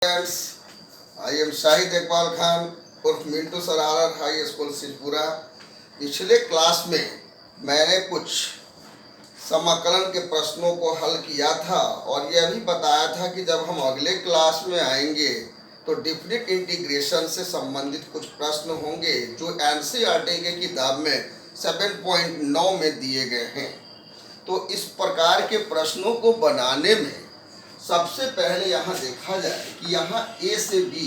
Friends, I am Shahid Iqbal Khan उर्फ मिंटू सरार high school Siddhapura. पिछले class में मैंने कुछ समाकलन के प्रश्नों को हल किया था और यह भी बताया था कि जब हम अगले क्लास में आएंगे तो डिफरेंट इंटीग्रेशन से संबंधित कुछ प्रश्न होंगे जो एनसीईआरटी की किताब में 7.9 में दिए गए हैं। तो इस प्रकार के प्रश्नों को बनाने में सबसे पहले यहाँ देखा जाए कि यहाँ a से b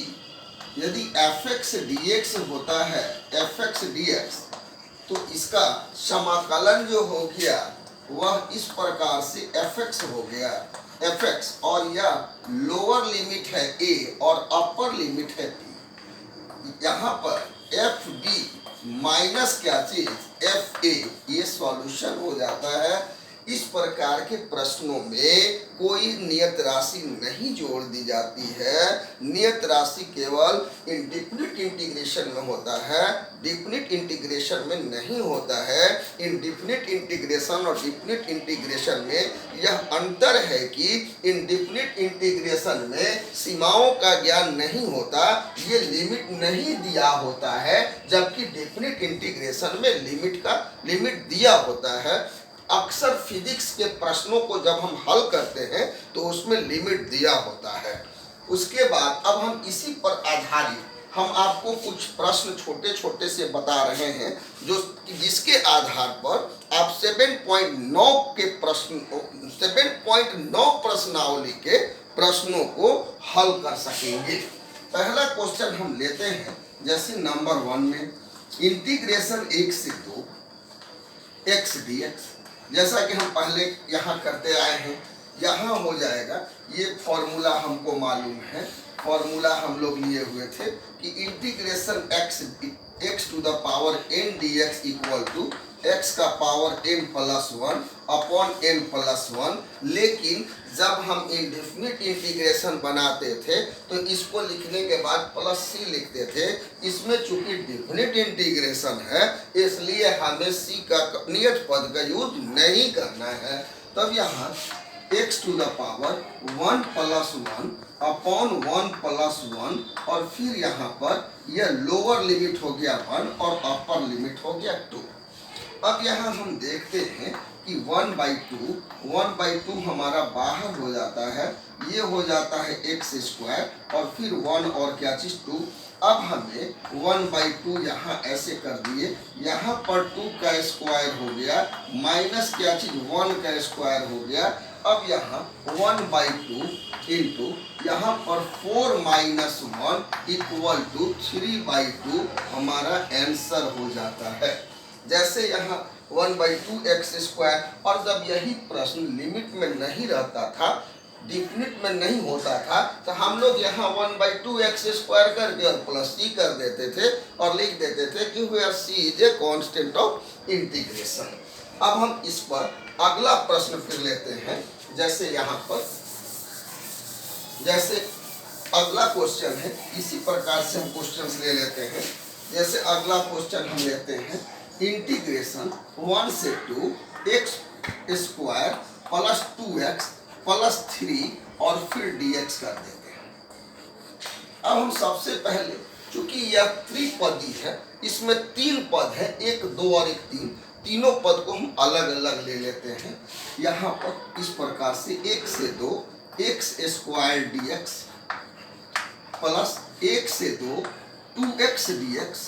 यदि fx dx होता है fx dx तो इसका समाकलन जो हो गया वह इस प्रकार से fx हो गया fx और यह लोअर लिमिट है a और अपर लिमिट है b। यहाँ पर fb माइनस क्या चीज fa ये सॉल्यूशन हो जाता है। इस प्रकार के प्रश्नों में कोई नियत राशि नहीं जोड़ दी जाती है। नियत राशि केवल इंडेफिनिट इंटीग्रेशन में होता है, डेफिनिट इंटीग्रेशन में नहीं होता है। इंडेफिनिट इंटीग्रेशन और डेफिनिट इंटीग्रेशन में यह अंतर है कि इंडेफिनिट इंटीग्रेशन में सीमाओं का ज्ञान नहीं होता, ये लिमिट नहीं दिया होता है, जबकि डेफिनिट इंटीग्रेशन में लिमिट दिया होता है। अक्सर फिजिक्स के प्रश्नों को जब हम हल करते हैं तो उसमें लिमिट दिया होता है। उसके बाद अब हम इसी पर आधारित हम आपको कुछ प्रश्न छोटे छोटे से बता रहे हैं जिसके आधार पर आप 7.9 के प्रश्न 7.9 प्रश्नावली के प्रश्नों को हल कर सकेंगे। पहला क्वेश्चन हम लेते हैं, जैसे नंबर 1 में इंटीग्रेशन 1 से 2 x dx, जैसा कि हम पहले यहाँ करते आए हैं। यहाँ हो जाएगा, ये फॉर्मूला हमको मालूम है, फॉर्मूला हम लोग लिए हुए थे कि integration x to the power n dx equal to x का power n plus 1 upon n plus 1। लेकिन जब हम इंडेफिनिट इंटीग्रेशन बनाते थे तो इसको लिखने के बाद प्लस c लिखते थे। इसमें चूंकि डेफिनिट इंटीग्रेशन है इसलिए हमें c का नियत पद का यूज नहीं करना है। तब यहाँ x to the power 1 plus 1 upon 1 plus 1 और फिर यहाँ पर यह लोअर लिमिट हो गया 1 और अपर लिमिट हो गया 2। अब यहाँ हम देखते हैं कि 1/2 हमारा बाहर हो जाता है, ये हो जाता है x स्क्वायर और फिर 1 और क्या चीज 2। अब हमें 1/2 यहाँ ऐसे कर दिए, यहाँ पर 2 का स्क्वायर हो गया माइनस क्या चीज 1 का स्क्वायर हो गया। अब यहाँ 1/2 इंटू यहाँ पर 4 माइनस 1 इक्वल टू 3/2 हमारा आंसर हो जाता है। जैसे यहाँ 1/2 x स्क्वायर, और जब यही प्रश्न लिमिट में नहीं रहता था, डिफिनिट में नहीं होता था, तो हम लोग यहाँ 1/2 x स्क्वायर करके और प्लस c कर देते थे और लिख देते थे कि where c is a constant of integration. अब हम इस पर अगला प्रश्न फिर लेते हैं। जैसे यहाँ पर जैसे अगला क्वेश्चन है, इसी प्रकार से हम क्वेश्चन ले लेते हैं। जैसे अगला क्वेश्चन हम लेते हैं इंटीग्रेशन 1 से 2 x square plus 2x plus 3 और फिर dx कर देते हैं। अब हम सबसे पहले, चूंकि यह त्रिपदी है, इसमें 3 पद है, 1 2 और 1 3, तीनों पद को हम अलग अलग ले लेते हैं। यहाँ पर इस प्रकार से 1 से 2 x स्क्वायर dx प्लस 1 से 2 2x dx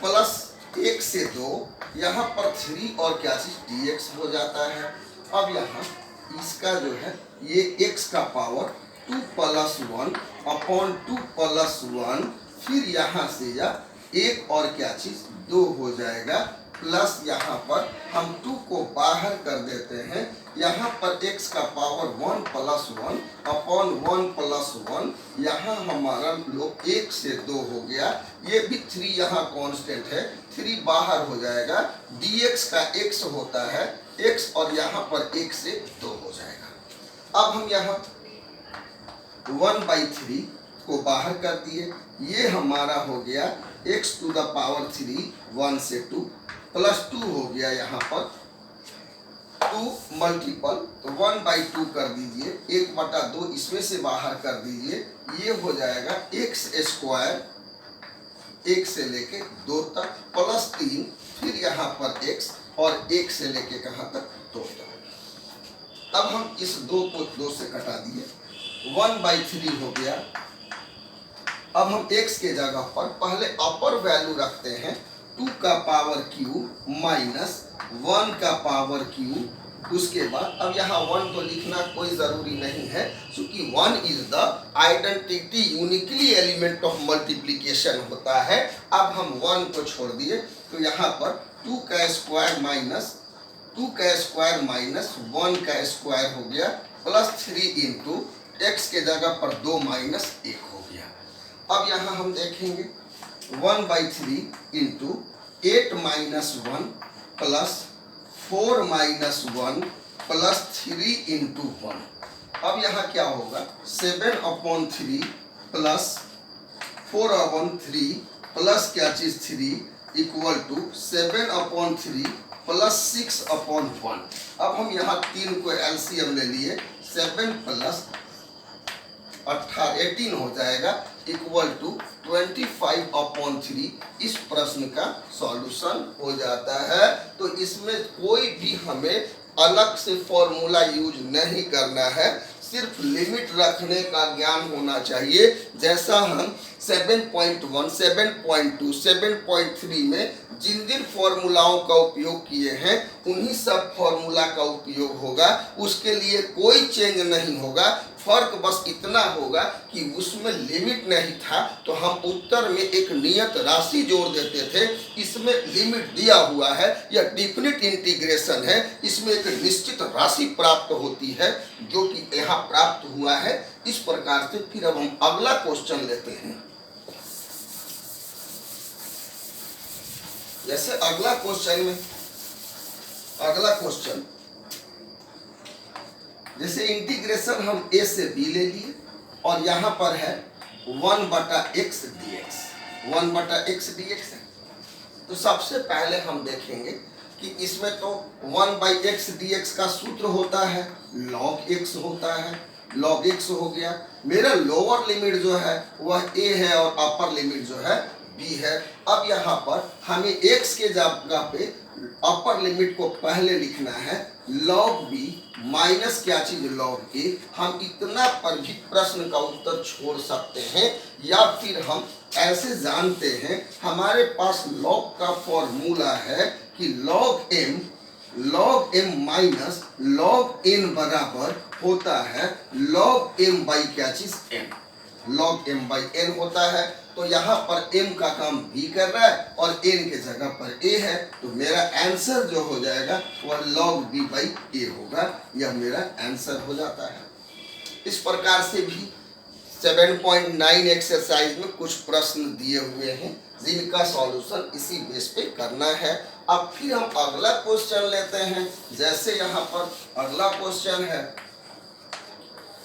प्लस 1 से 2 यहाँ पर 3 और क्या चीज dx हो जाता है। अब यहाँ इसका जो है ये x का पावर 2 प्लस 1 अपॉन 2 प्लस 1, फिर यहाँ से यह 1 और क्या चीज 2 हो जाएगा, प्लस यहाँ पर हम 2 को बाहर कर देते हैं। यहाँ पर x का पावर 1 प्लस 1 अपॉन 1 प्लस 1, यहाँ हमारा लोग 1 से 2 हो गया, ये भी 3 यहाँ कांस्टेंट है, 3 बाहर हो जाएगा, dx का x होता है x और यहाँ पर 1 से 2 हो जाएगा। अब हम यहाँ 1/3 को बाहर कर दिए, ये हमारा हो गया x टू द पावर 3 1 से 2 प्लस 2 हो गया यहाँ पर 2 मल्टीपल तो 1/2 कर दीजिए, 1/2 इसमें से बाहर कर दीजिए, ये हो जाएगा एक्स स्क्वायर 1 से लेके 2 तक प्लस 3, फिर यहाँ पर x और 1 से लेके कहाँ तक 2 तक। अब हम इस 2 को 2 से कटा दिए, 1/3 हो गया। अब हम x के जगह पर पहले अपर वैल्यू रखते हैं 2 का पावर क्यूब माइनस 1 का पावर क्यूब। उसके बाद अब यहाँ 1 को लिखना कोई ज़रूरी नहीं है, क्योंकि 1 is the identity uniquely element of multiplication होता है। अब हम 1 को छोड़ दिए तो यहाँ पर 2 का स्क्वायर माइनस 1 का स्क्वायर हो गया प्लस 3 इंटू एक्स के जगह पर 2 माइनस 1 हो गया। अब यहाँ हम देखेंगे 1/3 into 8 minus 1 plus 4 minus 1 plus 3 into 1। अब यहाँ क्या होगा 7/3 प्लस 4/3 प्लस क्या चीज 3 इक्वल टू 7/3 प्लस 6/1। अब हम यहाँ 3 को एलसीएम ले लिए, 7 प्लस 18 हो जाएगा इक्वल टू 25/3। इस प्रश्न का सॉल्यूशन हो जाता है। तो इसमें कोई भी हमें अलग से फॉर्मूला यूज नहीं करना है, सिर्फ लिमिट रखने का ज्ञान होना चाहिए। जैसा हम 7.1, 7.2, 7.3 में जिन जिन फॉर्मूलाओं का उपयोग किए हैं उन्हीं सब फॉर्मूला का उपयोग होगा, उसके लिए कोई चेंज नहीं होगा। फर्क बस इतना होगा कि उसमें लिमिट नहीं था तो हम उत्तर में एक नियत राशि जोड़ देते थे, इसमें लिमिट दिया हुआ है, यह डिफिनिट इंटीग्रेशन है, इसमें एक निश्चित राशि प्राप्त होती है जो कि यहाँ प्राप्त हुआ है। इस प्रकार से फिर अब हम अगला क्वेश्चन लेते हैं। जैसे अगला क्वेश्चन जैसे इंटीग्रेशन हम a से b ले लिए और यहाँ पर है 1/x dx, 1/x dx है। तो सबसे पहले हम देखेंगे कि इसमें तो 1/x dx का सूत्र होता है log x होता है, log x हो गया। मेरा लोअर लिमिट जो है वह a है और अपर लिमिट जो है b है। अब यहाँ पर हमें x के जगह पे अपर लिमिट को पहले लिखना है log b माइनस क्या चीज log a। हम इतना पर भी प्रश्न का उत्तर छोड़ सकते हैं, या फिर हम ऐसे जानते हैं हमारे पास log का फॉर्मूला है कि log m minus log n बराबर होता है log m बाई क्या चीज n, log m by n होता है। तो यहाँ पर m का काम b कर रहा है और n के जगह पर a है, तो मेरा आंसर जो हो जाएगा वह log b बाई a होगा। यह मेरा आंसर हो जाता है। इस प्रकार से भी 7.9 एक्सरसाइज में कुछ प्रश्न दिए हुए हैं जिनका सॉल्यूशन इसी बेस पे करना है। अब फिर हम अगला क्वेश्चन लेते हैं। जैसे यहाँ पर अगला क्वेश्चन है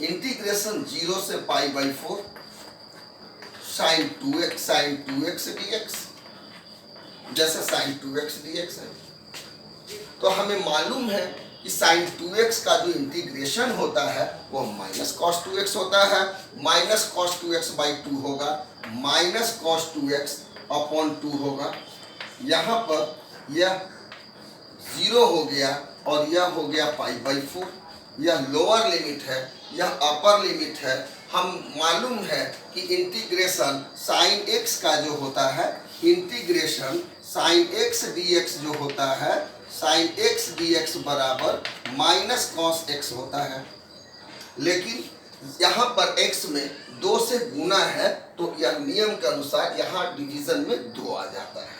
इंटीग्रेशन 0 से π/4 sin 2x dx। जैसे sin 2x dx है तो हमें मालूम है कि sin 2x का जो इंटीग्रेशन होता है वो माइनस cos 2x होता है। माइनस cos 2x/2 होगा, माइनस cos 2x/2 होगा। यहाँ पर यह 0 हो गया और यह हो गया π/4। यह लोअर लिमिट है, यह अपर लिमिट है। हम मालूम है कि इंटीग्रेशन sin x का जो होता है, इंटीग्रेशन sin x dx जो होता है, sin x dx बराबर माइनस cos x होता है। लेकिन यहाँ पर x में 2 से गुना है तो यह नियम के अनुसार यहाँ डिवीजन में 2 आ जाता है।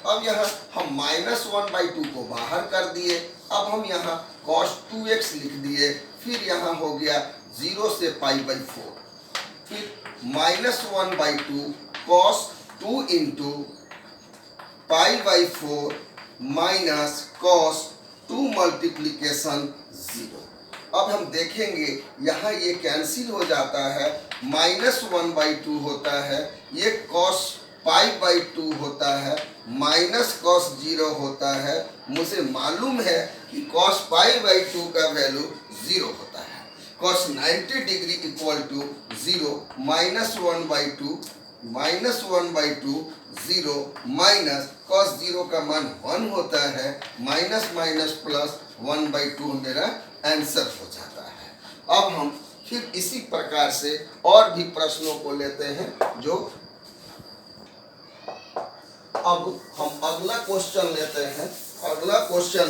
अब यहाँ हम -1/2 को बाहर कर दिए। अब हम यहाँ cos 2x लिख दिए, फिर यहाँ हो गया 0 से π/4, फिर -1/2 cos 2 into π/4 minus cos 2 multiplication 0। अब हम देखेंगे यहाँ ये कैंसिल हो जाता है, -1/2 होता है, ये cos π/2 होता है, माइनस cos 0 होता है। मुझे मालूम है कि cos पाई बाई 2 का वैल्यू 0 होता है। cos 90 degree equal to 0 minus 1/2 0 minus cos 0 का मान 1 होता है, माइनस माइनस प्लस 1/2 मेरा आंसर हो जाता है। अब हम फिर इसी प्रकार से और भी प्रश्नों को लेते हैं जो अब हम अगला क्वेश्चन लेते हैं। अगला क्वेश्चन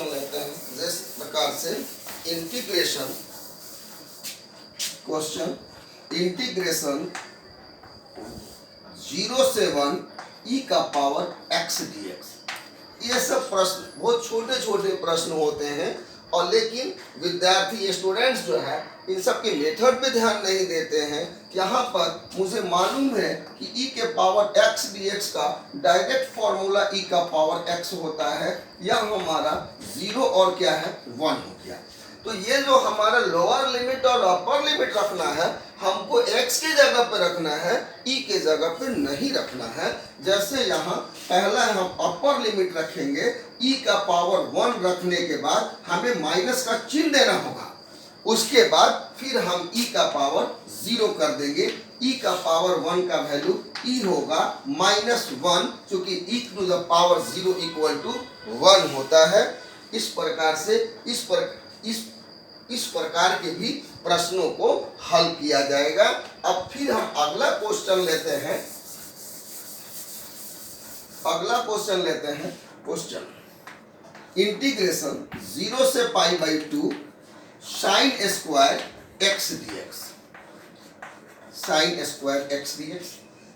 लेते हैं जिस प्रकार से इंटीग्रेशन क्वेश्चन, इंटीग्रेशन 0 से 1 e का पावर x dx। ये सब प्रश्न बहुत छोटे छोटे प्रश्न होते हैं और लेकिन विद्यार्थी स्टूडेंट्स जो है इन सब के मेथड पे ध्यान नहीं देते हैं। यहाँ पर मुझे मालूम है कि e के पावर x dx का डायरेक्ट फॉर्मूला e का पावर x होता है, यह हमारा 0 और क्या है 1 हो गया। तो ये जो हमारा लोअर लिमिट और अपर लिमिट रखना है, हमको x के जगह पे रखना है, e के जगह पे नहीं रखना है। जैसे यहाँ पहला हम अपर लिमिट रखेंगे, e का पावर 1 रखने के बाद हमें माइनस का चिन्ह देना होगा। उसके बाद फिर हम e का पावर 0 कर देंगे। e का पावर 1 का वैल्यू e होगा -1, क्योंकि e to the power 0 equal to 1 होता है। इस प्रकार से इस प्रकार के भी प्रश्नों को हल किया जाएगा। अब फिर हम अगला क्वेश्चन लेते हैं। क्वेश्चन इंटीग्रेशन 0 से pi by 2 sine square x dx। Sine square x dx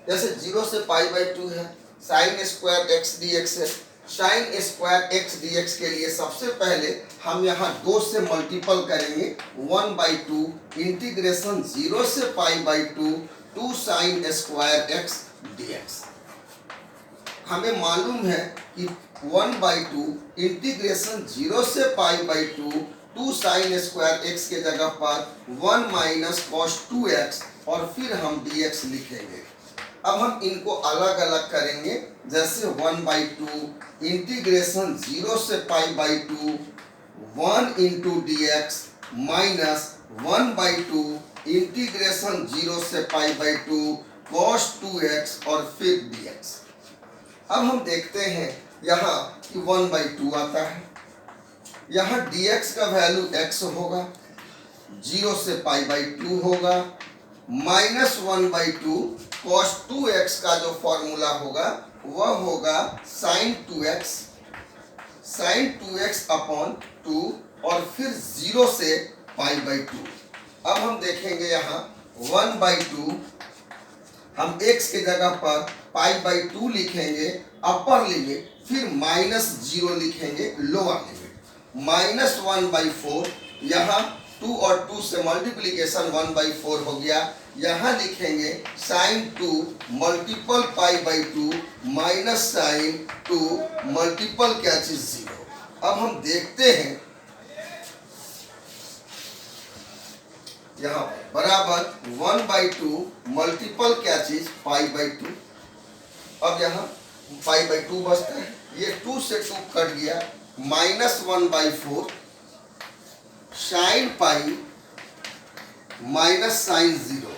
जैसे 0 से पाई बाई 2 है, साइन स्क्वायर x dx है। साइन स्क्वायर x dx के लिए सबसे पहले हम यहाँ 2 से मल्टीपल करेंगे, 1/2 इंटीग्रेशन 0 से pi by 2 sine square x dx। हमें मालूम है कि 1/2 इंटीग्रेशन 0 से pi by 2 sine square x के जगह पर 1 माइनस कॉस 2x और फिर हम dx लिखेंगे। अब हम इनको अलग अलग करेंगे, जैसे 1/2 इंटीग्रेशन 0 से pi by 2 1 into dx minus 1/2 integration 0 से पाई बाई 2 cos 2x और फिर dx। अब हम देखते हैं यहाँ कि 1/2 आता है, यहाँ dx का वैल्यू x होगा, 0 से पाई बाई 2 होगा, माइनस 1/2 cos 2x का जो फॉर्मूला होगा वह होगा sin 2x अपॉन 2 और फिर 0 से पाई बाई 2। अब हम देखेंगे यहाँ 1/2 हम x के जगह पर पाई बाई 2 लिखेंगे अपर लिमिट, फिर -0 लिखेंगे लोअर लिमिट, -1/4 यहाँ 2 और 2 से मल्टीप्लीकेशन 1/4 हो गया। यहाँ लिखेंगे sin 2 multiple pi by 2 minus sin 2 multiple क्या चीज 0। अब हम देखते हैं यहाँ बराबर 1/2 मल्टीपल क्या चीज पाई बाई 2। अब यहाँ पाई बाई 2 बचता है, ये 2 से 2 कट गया, -1/4 साइन पाई माइनस साइन 0।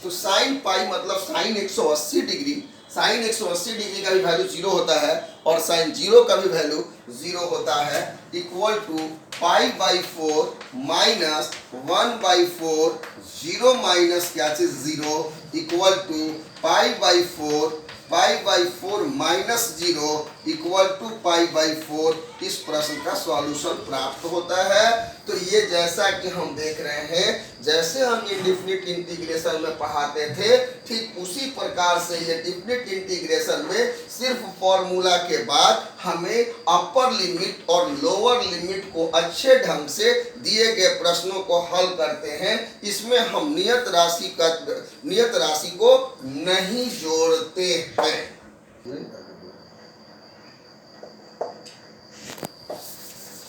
तो साइन पाई मतलब साइन 180 डिग्री, साइन 180 डिग्री का भी वैल्यू 0 होता है और साइन 0 का भी वैल्यू 0 होता है, equal to pi by 4 minus 1/4 0 minus क्या चीज 0 equal to pi by 4 minus 0 equal to pi by 4। इस प्रश्न का सॉल्यूशन प्राप्त होता है। तो ये जैसा कि हम देख रहे हैं, जैसे हम इंडेफिनिट इंटीग्रेशन में पढ़ाते थे, ठीक उसी प्रकार से ये डेफिनिट इंटीग्रेशन में सिर्फ फॉर्मूला के बाद हमें अपर लिमिट और लोअर लिमिट को अच्छे ढंग से दिए गए प्रश्नों को हल करते हैं। इसमें हम नियत राशि को नहीं जोड़ते हैं।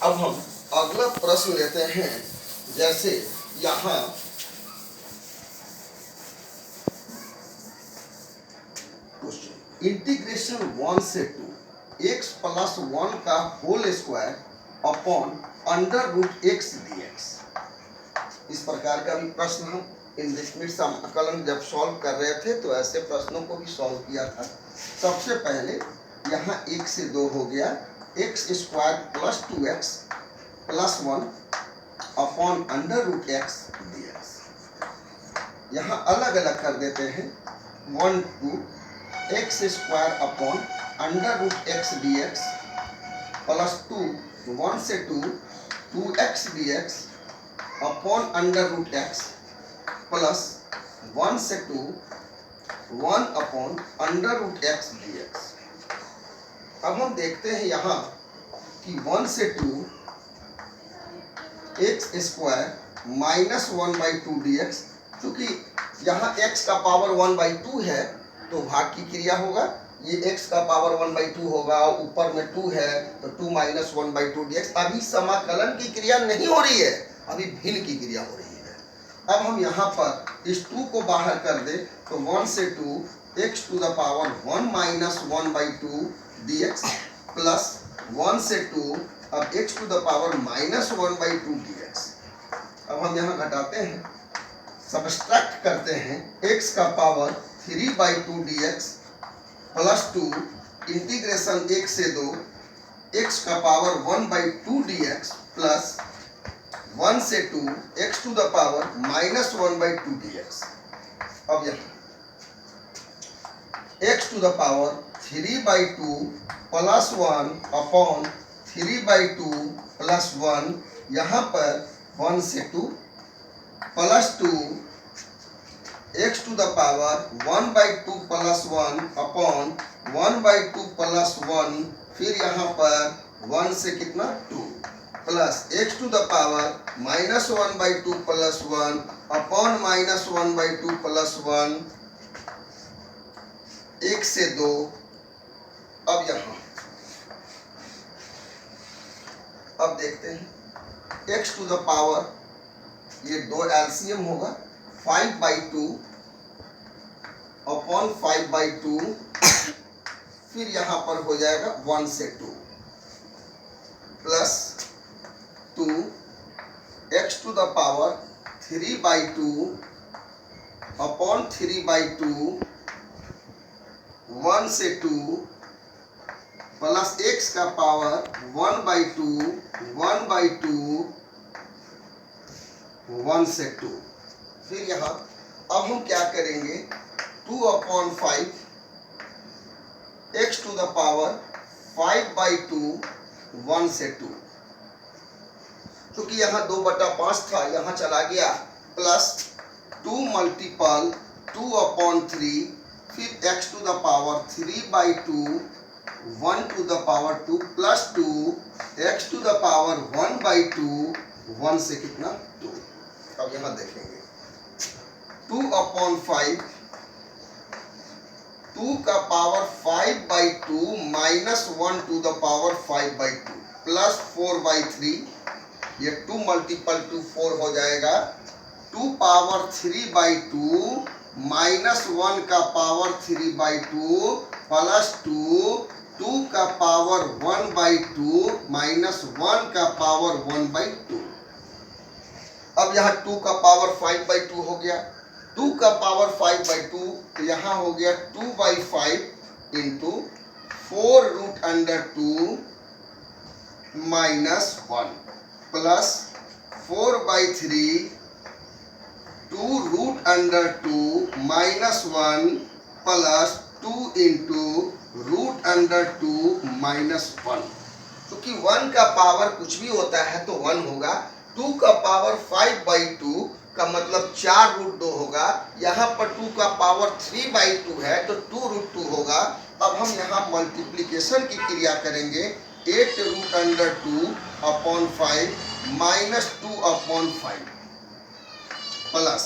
अब हम अगला प्रश्न लेते हैं, जैसे यहाँ इंटीग्रेशन 1 से 2 x प्लस 1 का whole square upon under root x d x. इस प्रकार का भी प्रश्न हम इंडेफिनिट समाकलन जब सॉल्व कर रहे थे तो ऐसे प्रश्नों को भी सॉल्व किया था। सबसे पहले यहाँ 1 से 2 हो गया, x square plus 2x plus 1 upon under root x d x. यहाँ अलग अलग कर देते हैं, 1 2 x square upon under root x d x plus 2 1 से 2 2x d x upon under root x plus 1 से 2 1 upon under root x d x. अब हम देखते हैं यहाँ कि 1 से 2 x square minus 1/2 d x, क्योंकि यहाँ x का पावर 1/2 है तो भाग की क्रिया होगा, ये x का पावर 1/2 होगा, ऊपर में 2 है तो 2 माइनस 1/2 डी एक्स। अभी समाकलन की क्रिया नहीं हो रही है, अभी भिन्न की क्रिया हो रही है। अब हम यहाँ पर इस 2 को बाहर कर दे तो 1 से 2 x to the power 1 minus 1/2 d x plus 1 से 2 अब x to the power minus 1/2 d x. अब हम यहाँ घटाते हैं, सबट्रैक्ट करते हैं, x का power 3/2 D x plus 2 integration 1 से 2 x का पावर 1/2 डी एक्स प्लस 1 से 2 x to the power minus 1/2 d x. अब यहाँ x to the power 3/2 plus 1 upon 3/2 plus 1, यहाँ पर 1 से 2 plus 2 x to the power 1/2 plus 1 upon 1/2 plus 1, फिर यहाँ पर 1 से कितना 2 plus x to the power minus 1/2 plus 1 upon minus 1/2 plus 1, 1 से 2। अब यहाँ अब देखते हैं x टू द पावर, ये 2 एलसीएम होगा, 5/2 अपॉन 5/2, फिर यहाँ पर हो जाएगा 1 से 2 plus 2 x to the power 3/2 upon 3/2, 1 से 2 प्लस x का पावर 1/2 1/2 1 से 2। फिर यहाँ अब हम क्या करेंगे, 2/5 x टू द पावर 5/2 1 से 2, क्योंकि यहाँ 2/5 था, यहाँ चला गया, प्लस 2 मल्टीपल 2/3, फिर x to the power 3/2 1 to the power 2 plus 2 x to the power 1/2 1 से कितना 2। अब यहाँ देखेंगे 2/5 2 का power 5/2 minus 1 to the power 5/2 plus 4/3, ये 2 मल्टीपल 2 4 हो जाएगा, 2 पावर 3/2 माइनस 1 का पावर 3/2 प्लस 2 का पावर 1/2 माइनस 1 का पावर 1/2। अब यहाँ 2 का पावर 5/2 हो गया, 2 का पावर 5/2 तो यहाँ हो गया 2/5 into 4√2 minus 1 plus 4/3 2√2 minus 1 plus 2 into √2 minus 1। क्योंकि 1 का पावर कुछ भी होता है तो 1 होगा, 2 का पावर 5/2 का मतलब 4√2 होगा, यहाँ पर 2 का पावर 3/2 है तो 2√2 होगा। अब हम यहाँ मल्टीप्लिकेशन की क्रिया करेंगे, 8√2 upon 5 minus 2/5 plus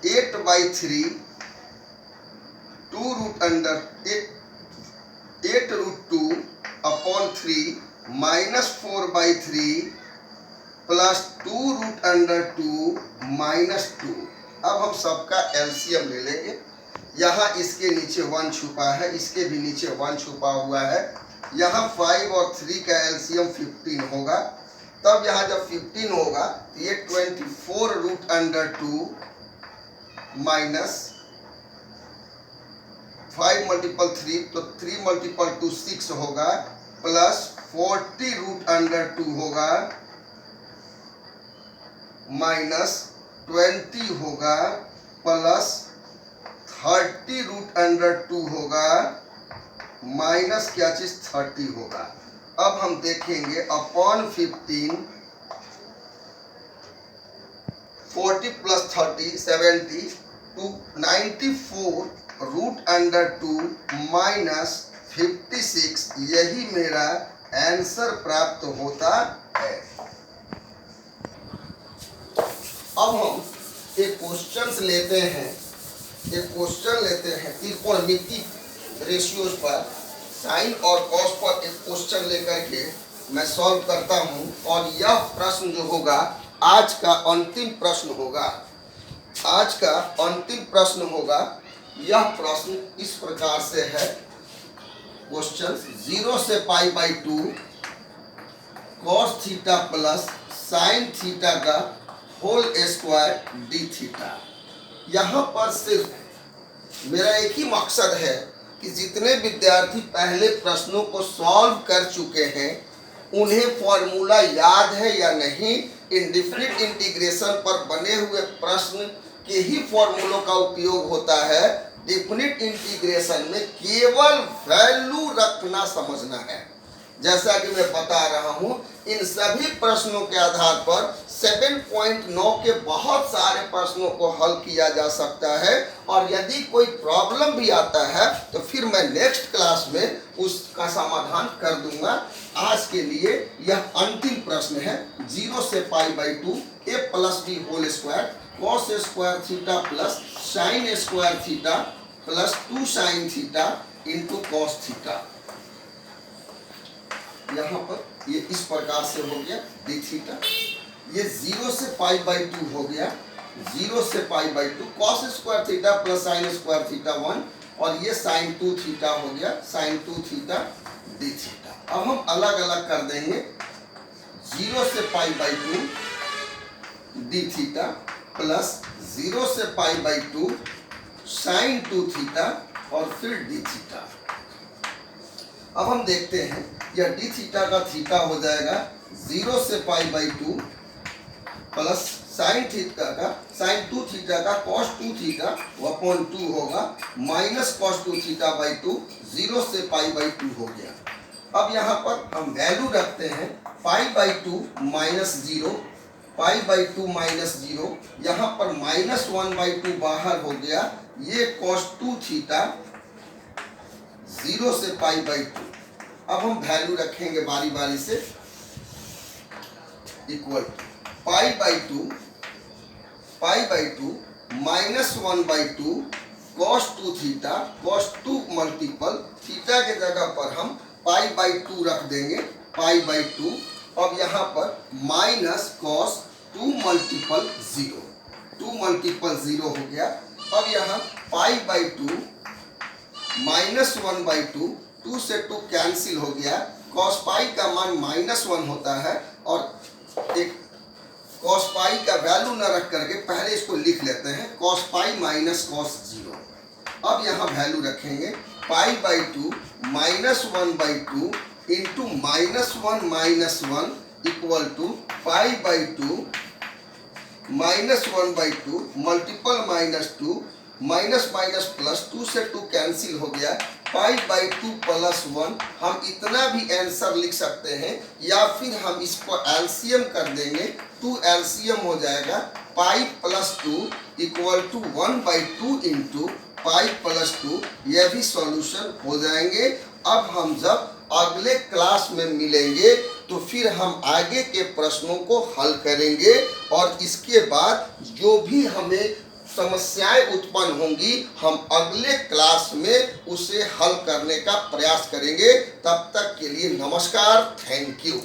8/3 8√2 upon 3 minus 4/3 plus 2√2 minus 2। अब हम सबका एलसीएम ले लेंगे, यहाँ इसके नीचे 1 छुपा है, इसके भी नीचे 1 छुपा हुआ है। यहाँ 5 और 3 का एलसीएम 15 होगा। तब यहाँ जब 15 होगा तो ये 24√2 माइनस 5 मल्टीपल 3 तो 3 मल्टीपल 2 6 होगा, प्लस 40√2 होगा, माइनस 20 होगा, प्लस 30√2 होगा, माइनस क्या चीज 30 होगा। अब हम देखेंगे अपॉन 15, 40 प्लस 30 70 टू 94√2 माइनस 56, यही मेरा आंसर प्राप्त होता है। अब हम एक क्वेश्चन लेते हैं, त्रिकोणमिति रेशियोज पर साइन और कॉस पर एक क्वेश्चन लेकर के मैं सॉल्व करता हूं। और यह प्रश्न जो होगा आज का अंतिम प्रश्न होगा, यह प्रश्न इस प्रकार से है। क्वेश्चन 0 से π/2 cos theta plus sine theta का होल स्क्वायर डी थीटा। यहाँ पर सिर्फ मेरा एक ही मकसद है कि जितने विद्यार्थी पहले प्रश्नों को सॉल्व कर चुके हैं उन्हें फॉर्मूला याद है या नहीं। इंडेफिनिट इंटीग्रेशन पर बने हुए प्रश्न के ही फॉर्मूलों का उपयोग होता है। डेफिनिट इंटीग्रेशन में केवल वैल्यू रखना समझना है। जैसा कि मैं बता रहा हूं, इन सभी प्रश्नों के आधार पर 7.9 के बहुत सारे प्रश्नों को हल किया जा सकता है। और यदि कोई प्रॉब्लम भी आता है तो फिर मैं नेक्स्ट क्लास में उसका समाधान कर दूंगा। आज के लिए यह अंतिम प्रश्न है। 0 से π/2 a plus b whole square cos square theta plus sine square theta plus 2 sine theta into cos theta. यहाँ पर ये इस प्रकार से हो गया डी थीटा। ये 0 से π/2 हो गया, 0 से π/2 cos square theta plus sine square theta 1, और ये साइन 2 थीटा हो गया, साइन 2 थीटा डी थीटा। अब हम अलग अलग कर देंगे। 0 से π/2 डी थीटा प्लस 0 से π/2 साइन 2 थीटा और फिर डी थीटा। अब हम देखते हैं यह डी थीटा का थीटा हो जाएगा 0 से π/2 प्लस साइन थीटा का साइन 2 थीटा का cos 2 थीटा 1/2 होगा, माइनस cos 2 थीटा बाई 2, 0 से π/2 हो गया। अब यहाँ पर हम वैल्यू रखते हैं π/2 माइनस 0, π/2 माइनस 0, यहाँ पर -1/2 बाहर हो गया। ये cos 2 थीटा 0 से π/2। अब हम वैल्यू रखेंगे बारी बारी से। Equal π/2 -1/2 cos 2 theta, cos 2 multiple theta के जगह पर हम π/2 रख देंगे, π/2। अब यहाँ पर माइनस cos 2 मल्टीपल 0, 2 मल्टीपल 0 हो गया। अब यहाँ π/2 -1/2, 2 से 2 कैंसिल हो गया। cos पाई का मान -1 होता है, और एक cos पाई का वैल्यू न रख करके पहले इसको लिख लेते हैं, cos पाई माइनस cos 0। अब यहाँ वैल्यू रखेंगे π/2 -1/2 into -1 equal to π/2 -1/2 multiple -2 minus minus plus, 2 से 2 कैंसिल हो गया, π/2 प्लस 1। हम इतना भी आंसर लिख सकते हैं, या फिर हम इसको एलसीएम कर देंगे, 2 एलसीएम हो जाएगा। π+2 इक्वल टू 1/2 इंटू π+2, यह भी सॉल्यूशन हो जाएंगे। अब हम जब अगले क्लास में मिलेंगे तो फिर हम आगे के प्रश्नों को हल करेंगे, और इसके बाद जो भी हमें समस्याएं उत्पन्न होंगी हम अगले क्लास में उसे हल करने का प्रयास करेंगे। तब तक के लिए नमस्कार, थैंक यू।